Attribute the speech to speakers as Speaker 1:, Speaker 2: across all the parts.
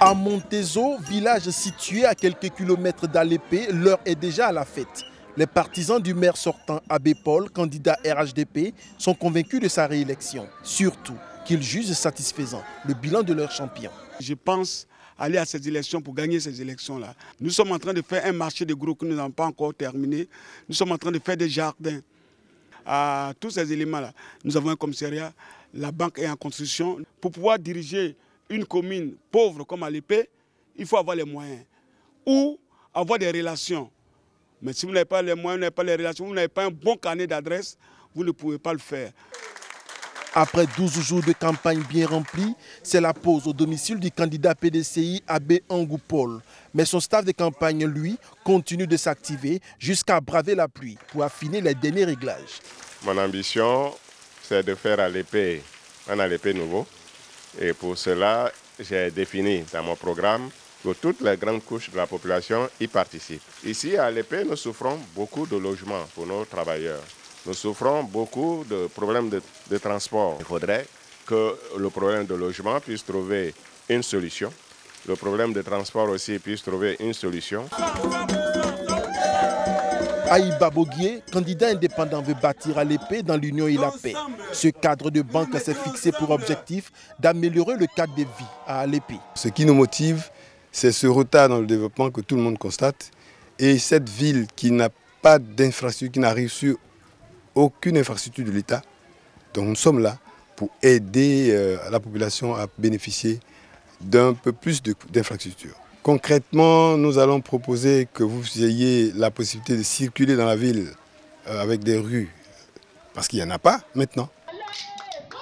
Speaker 1: À Montezo, village situé à quelques kilomètres d'Alépé, l'heure est déjà à la fête. Les partisans du maire sortant Abbé Paul, candidat RHDP, sont convaincus de sa réélection. Surtout qu'ils jugent satisfaisant le bilan de leur champion.
Speaker 2: Je pense aller à ces élections pour gagner ces élections-là. Nous sommes en train de faire un marché de gros que nous n'avons pas encore terminé. Nous sommes en train de faire des jardins. À tous ces éléments-là, nous avons un commissariat, la banque est en construction. Pour pouvoir diriger une commune pauvre comme Alépé, il faut avoir les moyens ou avoir des relations. Mais si vous n'avez pas les moyens, vous n'avez pas les relations, vous n'avez pas un bon carnet d'adresse, vous ne pouvez pas le faire.
Speaker 1: Après 12 jours de campagne bien remplie, c'est la pause au domicile du candidat PDCI Abbé Angou Paul. Mais son staff de campagne, lui, continue de s'activer jusqu'à braver la pluie pour affiner les derniers réglages.
Speaker 3: Mon ambition, c'est de faire Alépé un Alépé nouveau. Et pour cela, j'ai défini dans mon programme que toutes les grandes couches de la population y participent. Ici, à Alépé, nous souffrons beaucoup de logements pour nos travailleurs. Nous souffrons beaucoup de problèmes de transport. Il faudrait que le problème de logement puisse trouver une solution. Le problème de transport aussi puisse trouver une solution.
Speaker 1: Aïba Boguier, candidat indépendant, veut bâtir Alépé dans l'union et la paix. Ce cadre de banque s'est fixé pour objectif d'améliorer le cadre de vie à Alépé.
Speaker 4: Ce qui nous motive, c'est ce retard dans le développement que tout le monde constate. Et cette ville qui n'a pas d'infrastructure, qui n'a reçu aucune infrastructure de l'État. Donc nous sommes là pour aider la population à bénéficier d'un peu plus d'infrastructures. Concrètement, nous allons proposer que vous ayez la possibilité de circuler dans la ville avec des rues, parce qu'il n'y en a pas maintenant.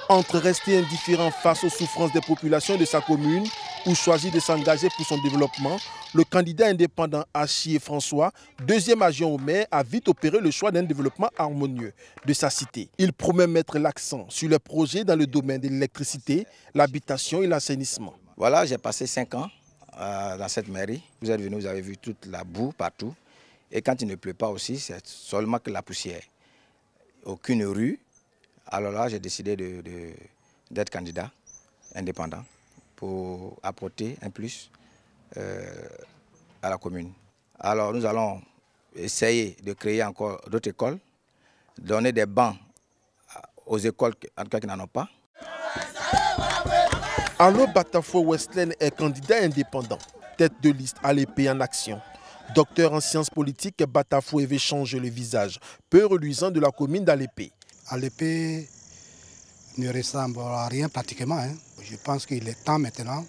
Speaker 1: Entre rester indifférent face aux souffrances des populations de sa commune ou choisir de s'engager pour son développement, le candidat indépendant Achier François, deuxième adjoint au maire, a vite opéré le choix d'un développement harmonieux de sa cité. Il promet mettre l'accent sur les projets dans le domaine de l'électricité, l'habitation et l'assainissement.
Speaker 5: Voilà, j'ai passé 5 ans dans cette mairie. Vous êtes venus, vous avez vu toute la boue partout. Et quand il ne pleut pas aussi, c'est seulement que la poussière. Aucune rue. Alors là, j'ai décidé d'être candidat indépendant pour apporter un plus à la commune. Alors nous allons essayer de créer encore d'autres écoles, donner des bancs aux écoles en tout cas qui n'en ont pas.
Speaker 1: Allo Batafo Westlen est candidat indépendant, tête de liste Alépé en action. Docteur en sciences politiques, Batafo veut changer le visage peu reluisant de la commune d'Alépé.
Speaker 6: Alépé ne ressemble à rien pratiquement. Je pense qu'il est temps maintenant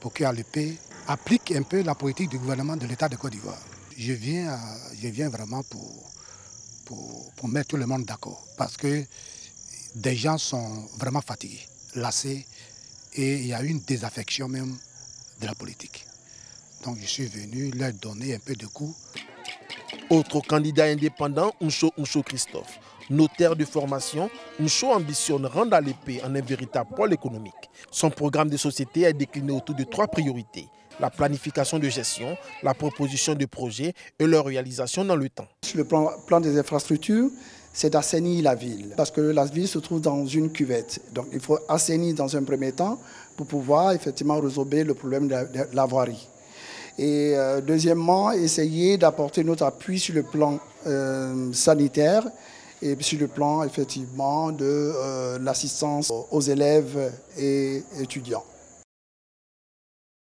Speaker 6: pour qu'Alépé applique un peu la politique du gouvernement de l'État de Côte d'Ivoire. Je viens vraiment pour mettre tout le monde d'accord. Parce que des gens sont vraiment fatigués, lassés, et il y a une désaffection même de la politique. Donc je suis venu leur donner un peu de coups.
Speaker 1: Autre candidat indépendant, Ncho Christophe. Notaire de formation, Ncho ambitionne rendre Alépé en un véritable pôle économique. Son programme de société est décliné autour de 3 priorités. La planification de gestion, la proposition de projets et leur réalisation dans le temps.
Speaker 7: Sur le plan des infrastructures, c'est d'assainir la ville. Parce que la ville se trouve dans une cuvette. Donc il faut assainir dans un premier temps pour pouvoir effectivement résoudre le problème de la voirie. Et deuxièmement, essayer d'apporter notre appui sur le plan sanitaire et sur le plan effectivement de l'assistance aux élèves et étudiants.